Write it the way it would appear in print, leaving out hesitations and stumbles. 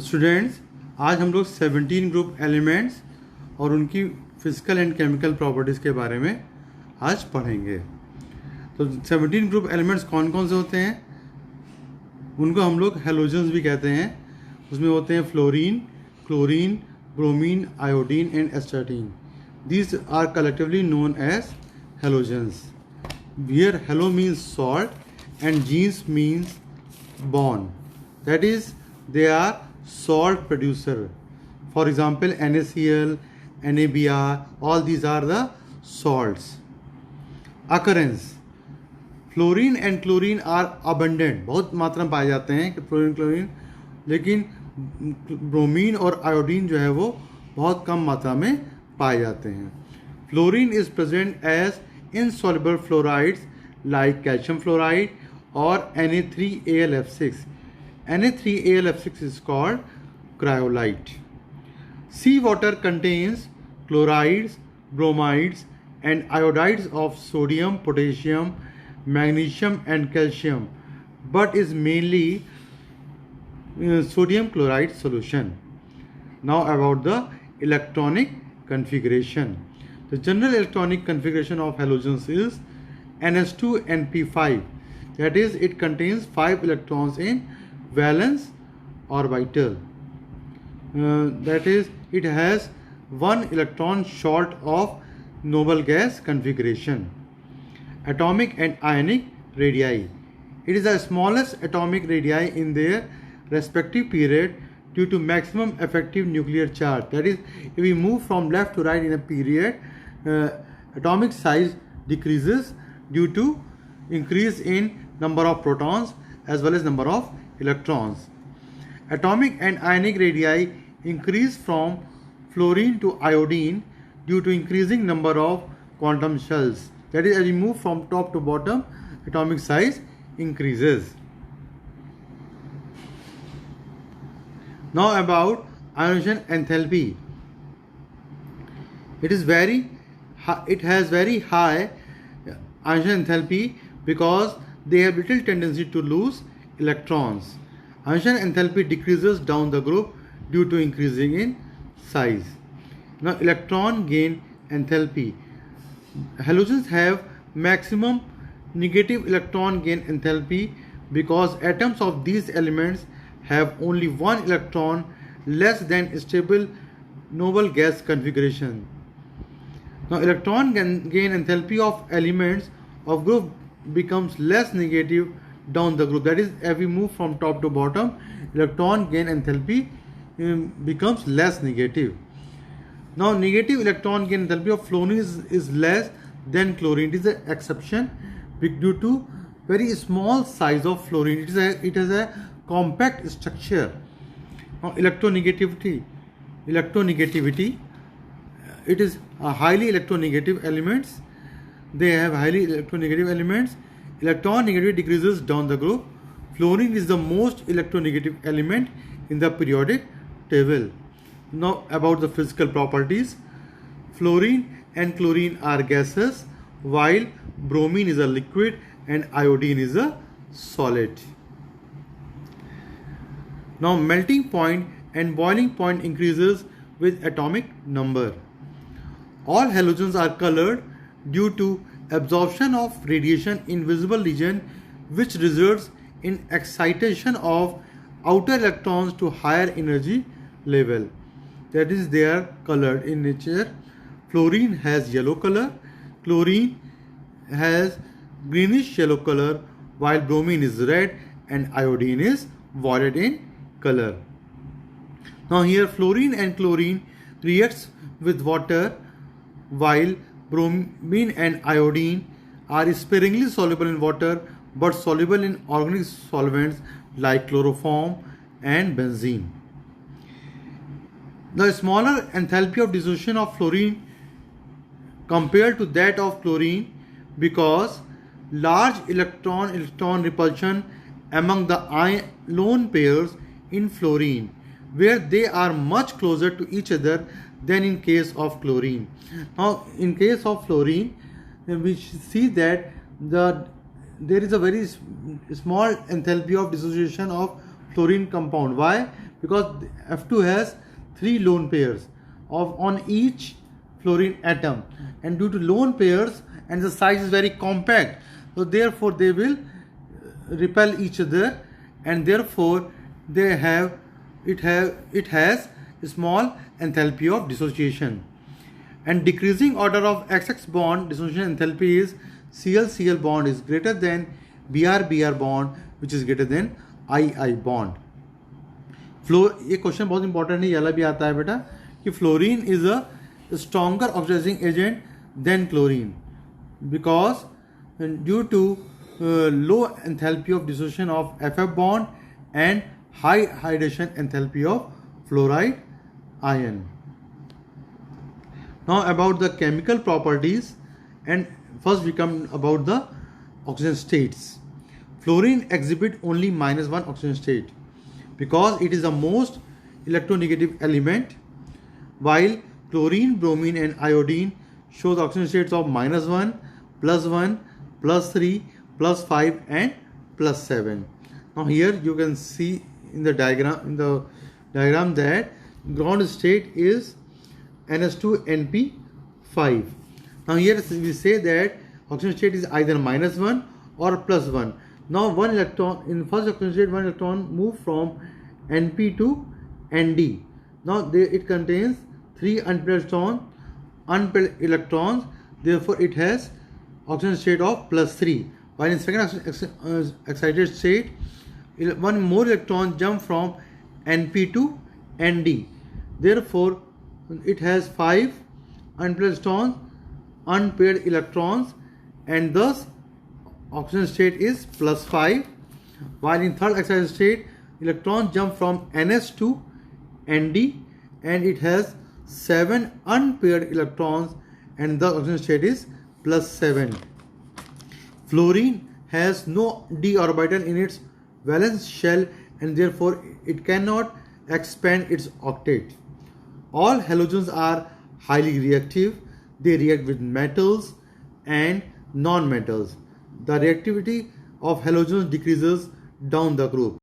Students, आज हम लोग 17 ग्रुप एलिमेंट्स और उनकी फिजिकल एंड केमिकल प्रॉपर्टीज़ के बारे में आज पढ़ेंगे। तो 17 ग्रुप एलिमेंट्स कौन कौन से होते हैं? उनको हम लोग हेलोजन्स भी कहते हैं। उसमें होते हैं fluorine, chlorine, bromine, iodine and astatine. These are collectively known as halogens. Here hello means salt and genes means bond. That is, they are salt producer. For example, NaCl, NaBr, all these are the salts. Occurrence: fluorine and chlorine are abundant, बहुत मात्रा में पाए जाते हैं कि fluorine chlorine, लेकिन bromine और iodine जो है वो बहुत कम मात्रा में पाए जाते हैं। Fluorine is present as insoluble fluorides like calcium fluoride or Na3AlF6. Na3AlF6 is called cryolite. Seawater contains chlorides, bromides and iodides of sodium, potassium, magnesium and calcium, but is mainly sodium chloride solution. Now about the electronic configuration. The general electronic configuration of halogens is NS2np5. That is, it contains 5 electrons in valence orbital. That is, it has 1 electron short of noble gas configuration. Atomic and ionic radii. It is the smallest atomic radii in their respective period due to maximum effective nuclear charge. That is, if we move from left to right in a period, atomic size decreases due to increase in number of protons as well as number of electrons. Atomic and ionic radii increase from fluorine to iodine due to increasing number of quantum shells. That is, as we move from top to bottom, atomic size increases. Now about ionization enthalpy. It has very high ionization enthalpy because they have little tendency to lose electrons. Ionization enthalpy decreases down the group due to increasing in size. Now electron gain enthalpy. Halogens have maximum negative electron gain enthalpy because atoms of these elements have only 1 electron less than stable noble gas configuration. Now electron gain enthalpy of elements of group becomes less negative down the group. That is, as we move from top to bottom, electron gain enthalpy becomes less negative. Now negative electron gain enthalpy of fluorine is less than chlorine. It is an exception due to very small size of fluorine. It has a compact structure. Now electronegativity. It is a highly electronegative elements. They have highly electronegative elements. Electron negativity decreases down the group. Fluorine is the most electronegative element in the periodic table. Now about the physical properties. Fluorine and chlorine are gases, while bromine is a liquid and iodine is a solid. Now melting point and boiling point increases with atomic number. All halogens are colored due to absorption of radiation in visible region, which results in excitation of outer electrons to higher energy level. That is, they are colored in nature. Fluorine has yellow color, chlorine has greenish yellow color, while bromine is red and iodine is violet in color. Now here fluorine and chlorine reacts with water, while bromine and iodine are sparingly soluble in water but soluble in organic solvents like chloroform and benzene. The smaller enthalpy of dissociation of fluorine compared to that of chlorine because large electron repulsion among the lone pairs in fluorine, where they are much closer to each other than in case of chlorine. Now in case of fluorine, we see that there is a very small enthalpy of dissociation of fluorine compound. Why? because F2 has 3 lone pairs on each fluorine atom, and due to lone pairs and the size is very compact, so therefore they will repel each other, and therefore it has small enthalpy of dissociation. And decreasing order of XX bond dissociation enthalpy is Cl-Cl bond is greater than Br-Br bond, which is greater than I-I bond. ये question बहुत important है, ये वाला भी आता है बेटा कि fluorine is a stronger oxidising agent than chlorine because due to low enthalpy of dissociation of FF bond and high hydration enthalpy of fluoride ion. Now about the chemical properties, and first we come about the oxygen states. Fluorine exhibit only -1 oxygen state because it is the most electronegative element, while chlorine, bromine and iodine show the oxygen states of -1, +1, +3, +5 and +7. Now here you can see in the diagram that ground state is NH2NP5. Now here we say that oxygen state is either -1 or +1. Now one electron in first oxygen state, one electron move from NP to ND. Now it contains 3 unpaired electrons, therefore it has oxygen state of +3. While in second excited state, one more electron jump from NP to ND, therefore it has 5 unpaired electrons, and thus oxygen state is +5. While in third excited state, electron jump from NS to ND, and it has 7 unpaired electrons, and the oxygen state is +7. Fluorine has no d orbital in its valence shell, and therefore it cannot expand its octet. All halogens are highly reactive. They react with metals and non-metals. The reactivity of halogens decreases down the group.